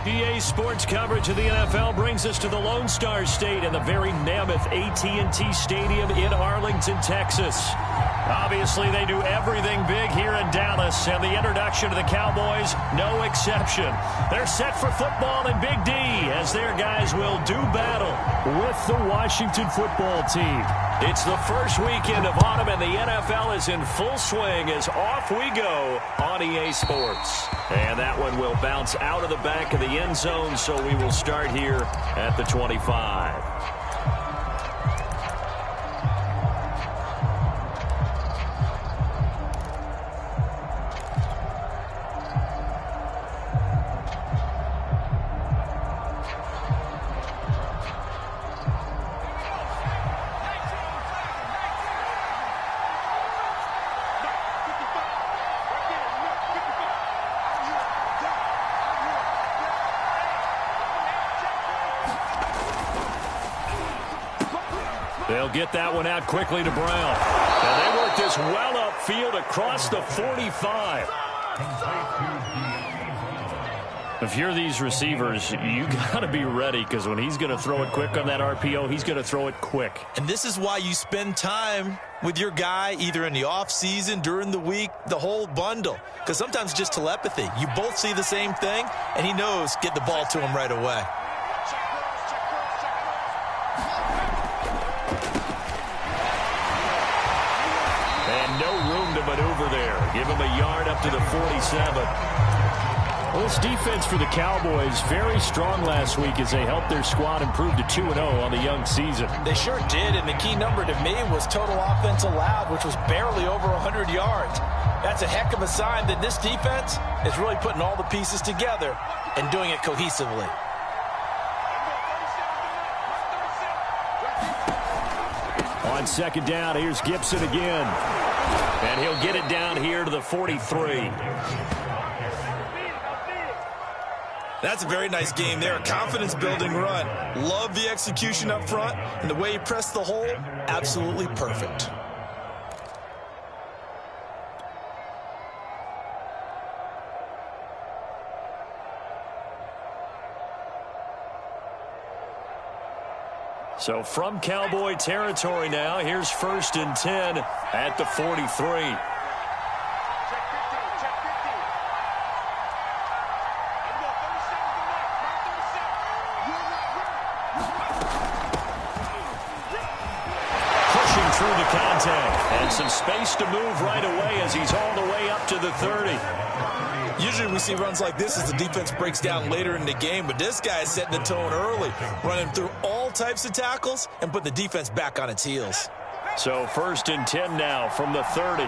EA Sports coverage of the NFL brings us to the Lone Star State and the very mammoth AT&T Stadium in Arlington, Texas. Obviously, they do everything big here in Dallas, and the introduction to the Cowboys, no exception. They're set for football in Big D, as their guys will do battle with the Washington football team. It's the first weekend of autumn, and the NFL is in full swing as off we go on EA Sports. And that one will bounce out of the back of the end zone, so we will start here at the 25. They'll get that one out quickly to Brown. And they work this well upfield across the 45. If you're these receivers, you got to be ready, because when he's going to throw it quick on that RPO, he's going to throw it quick. And this is why you spend time with your guy either in the offseason, during the week, the whole bundle. Because sometimes it's just telepathy. You both see the same thing, and he knows get the ball to him right away. Maneuver there. Give him a yard up to the 47. Well, this defense for the Cowboys very strong last week as they helped their squad improve to 2-0 on the young season. They sure did, and the key number to me was total offense allowed, which was barely over 100 yards. That's a heck of a sign that this defense is really putting all the pieces together and doing it cohesively. On second down, here's Gibson again. And he'll get it down here to the 43. That's a very nice game there. A confidence-building run. Love the execution up front. And the way he pressed the hole, absolutely perfect. So from Cowboy territory now, here's 1st and 10 at the 43. Pushing through the contact, and some space to move right away as he's all the way up to the 30. Usually we see runs like this as the defense breaks down later in the game, but this guy is setting the tone early, running through all types of tackles and put the defense back on its heels. So 1st and 10 now from the 30.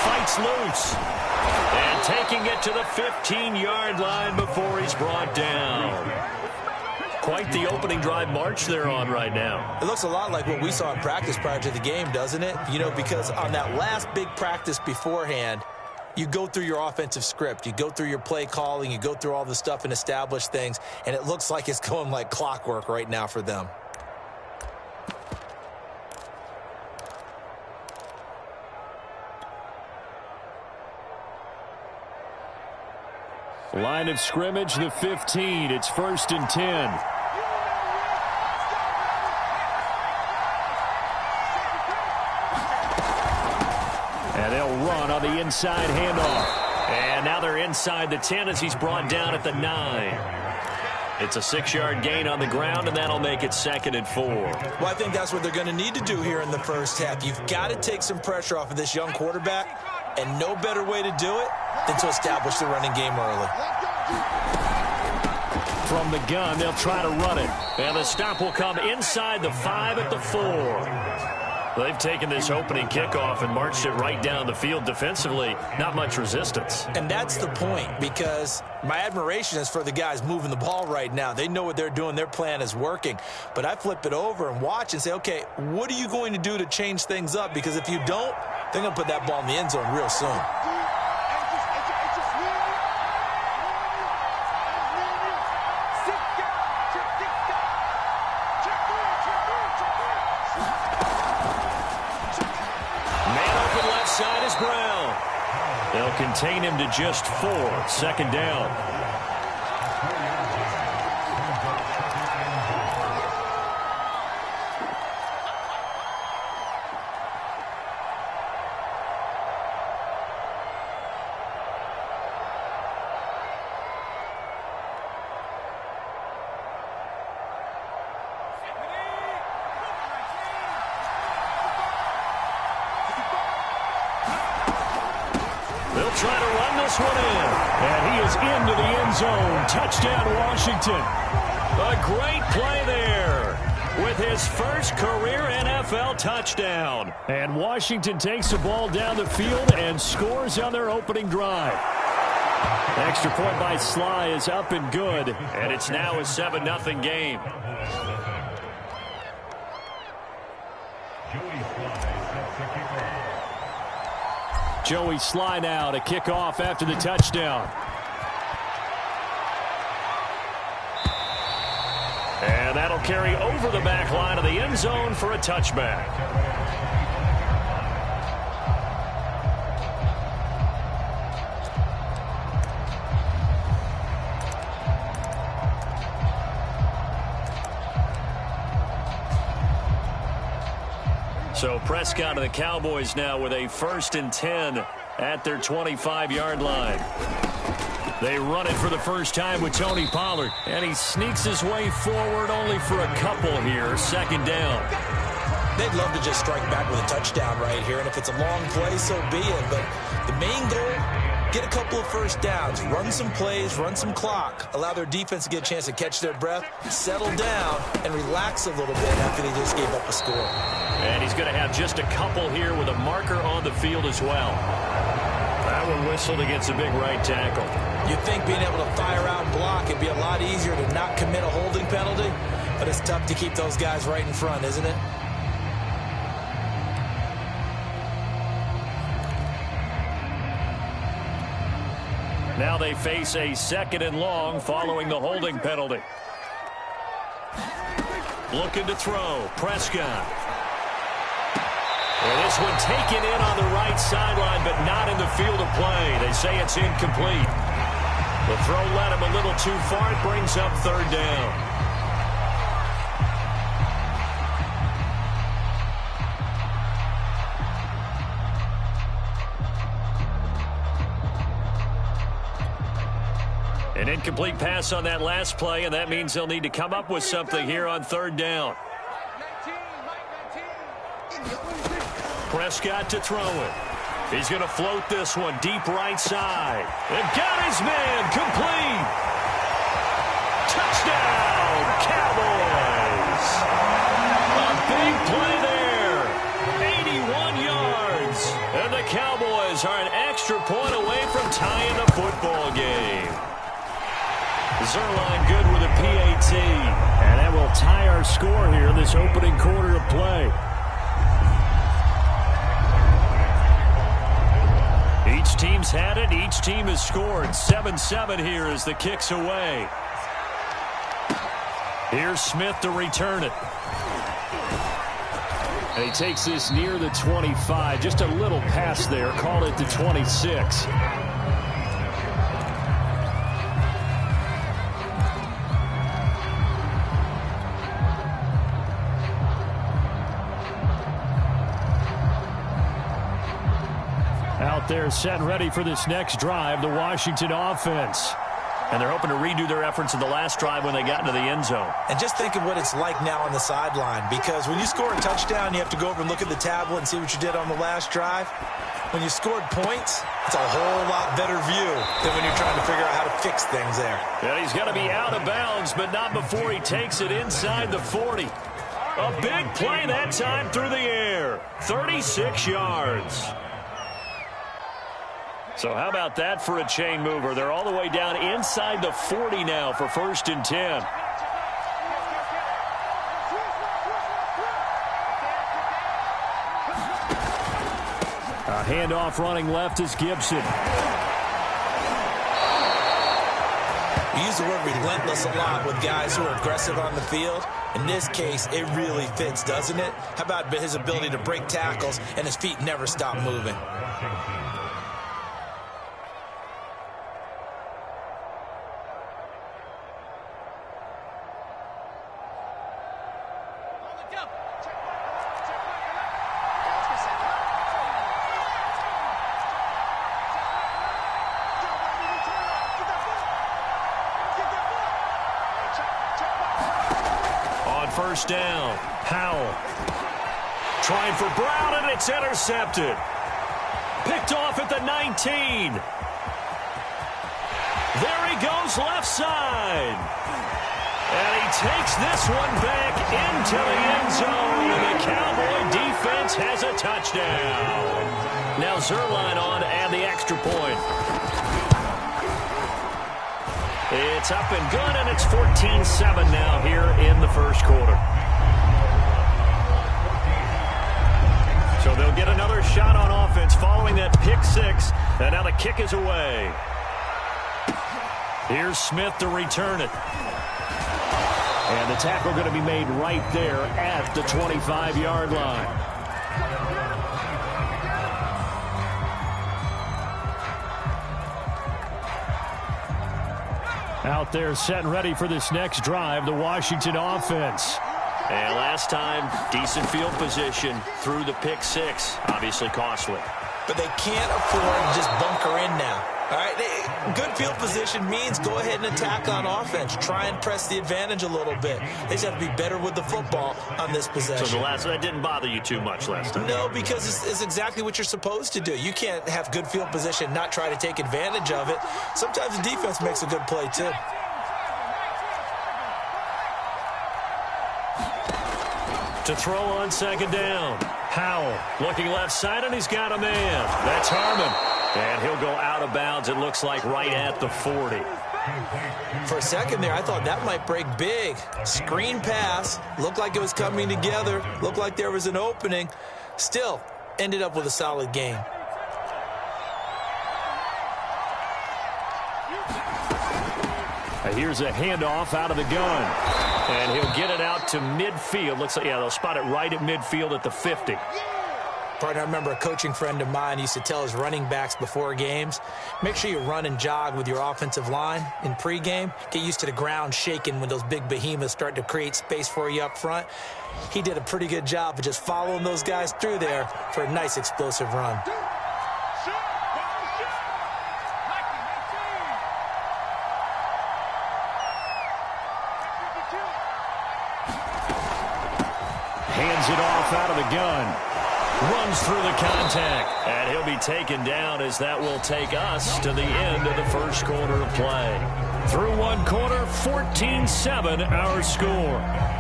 Fights loose. And taking it to the 15-yard line before he's brought down. Quite the opening drive march they're on right now. It looks a lot like what we saw in practice prior to the game, doesn't it? You know, because on that last big practice beforehand, you go through your offensive script. You go through your play calling. You go through all the stuff and establish things. And it looks like it's going like clockwork right now for them. Line of scrimmage, the 15. It's 1st and 10. And they'll run on the inside handoff. And now they're inside the 10 as he's brought down at the 9. It's a 6-yard gain on the ground, and that'll make it 2nd and 4. Well, I think that's what they're going to need to do here in the first half. You've got to take some pressure off of this young quarterback, and no better way to do it than to establish the running game early. From the gun, they'll try to run it. And the stop will come inside the 5 at the 4. They've taken this opening kickoff and marched it right down the field defensively. Not much resistance. And that's the point, because my admiration is for the guys moving the ball right now. They know what they're doing. Their plan is working. But I flip it over and watch and say, okay, what are you going to do to change things up? Because if you don't, they're going to put that ball in the end zone real soon. They'll contain him to just 4. 2nd down. They'll try to run this one in. And he is into the end zone. Touchdown, Washington. A great play there with his first career NFL touchdown. And Washington takes the ball down the field and scores on their opening drive. Extra point by Sly is up and good. And it's now a 7-0 game. Joey Sly now to kick off after the touchdown. And that'll carry over the back line of the end zone for a touchback. So Prescott and the Cowboys now with a 1st and 10 at their 25-yard line. They run it for the first time with Tony Pollard, and he sneaks his way forward only for a couple here. 2nd down. They'd love to just strike back with a touchdown right here, and if it's a long play, so be it. But the main goal, get a couple of first downs, run some plays, run some clock, allow their defense to get a chance to catch their breath, settle down, and relax a little bit after they just gave up a score. And he's going to have just a couple here with a marker on the field as well. That one whistled against a big right tackle. You'd think being able to fire out and block would be a lot easier to not commit a holding penalty, but it's tough to keep those guys right in front, isn't it? Now they face a 2nd and long following the holding penalty. Looking to throw. Prescott. And this one taken in on the right sideline, but not in the field of play. They say it's incomplete. The throw led him a little too far. It brings up 3rd down. An incomplete pass on that last play, and that means they'll need to come up with something here on 3rd down. Prescott to throw it. He's going to float this one deep right side. And got his man complete. Touchdown, Cowboys. A big play there. 81 yards. And the Cowboys are an extra point away from tying the football game. Zerline good with a PAT. And that will tie our score here in this opening quarter of play. Each team's had it. Each team has scored. 7-7 here as the kick's away. Here's Smith to return it. And he takes this near the 25. Just a little pass there. Call it the 26. Out there set ready for this next drive, the Washington offense. And they're hoping to redo their efforts in the last drive when they got into the end zone. And just think of what it's like now on the sideline, because when you score a touchdown, you have to go over and look at the tablet and see what you did on the last drive. When you scored points, it's a whole lot better view than when you're trying to figure out how to fix things there. And he's going to be out of bounds, but not before he takes it inside the 40. A big play that time through the air. 36 yards. So how about that for a chain mover? They're all the way down inside the 40 now for 1st and 10. A handoff running left is Gibson. You use the word relentless a lot with guys who are aggressive on the field. In this case, it really fits, doesn't it? How about his ability to break tackles and his feet never stop moving? first down. Howell trying for Brown, and it's intercepted. Picked off at the 19. There he goes left side. And he takes this one back into the end zone. And the Cowboy defense has a touchdown. Now Zerline on to add the extra point. It's up and good, and it's 14-7 now here in the first quarter. So they'll get another shot on offense following that pick six. And now the kick is away. Here's Smith to return it. And the tackle going to be made right there at the 25-yard line. Out there set and ready for this next drive, the Washington offense. And last time, decent field position through the pick six. Obviously costly. But they can't afford to just bunker in now. All right, good field position means go ahead and attack on offense. Try and press the advantage a little bit. They just have to be better with the football on this possession. So that didn't bother you too much last time? No, because it's exactly what you're supposed to do. You can't have good field position and not try to take advantage of it. Sometimes the defense makes a good play, too. To throw on second down. Howell looking left side, and he's got a man. That's Harmon. And he'll go out of bounds, it looks like, right at the 40. For a second there, I thought that might break big. Screen pass. Looked like it was coming together. Looked like there was an opening. Still, ended up with a solid game. Here's a handoff out of the gun. And he'll get it out to midfield. Looks like, yeah, they'll spot it right at midfield at the 50. Partner, I remember a coaching friend of mine used to tell his running backs before games, make sure you run and jog with your offensive line in pregame. Get used to the ground shaking when those big behemoths start to create space for you up front. He did a pretty good job of just following those guys through there for a nice explosive run. Hands it off out of the gun. Runs through the contact. And he'll be taken down as that will take us to the end of the first quarter of play. Through one quarter, 14-7 our score.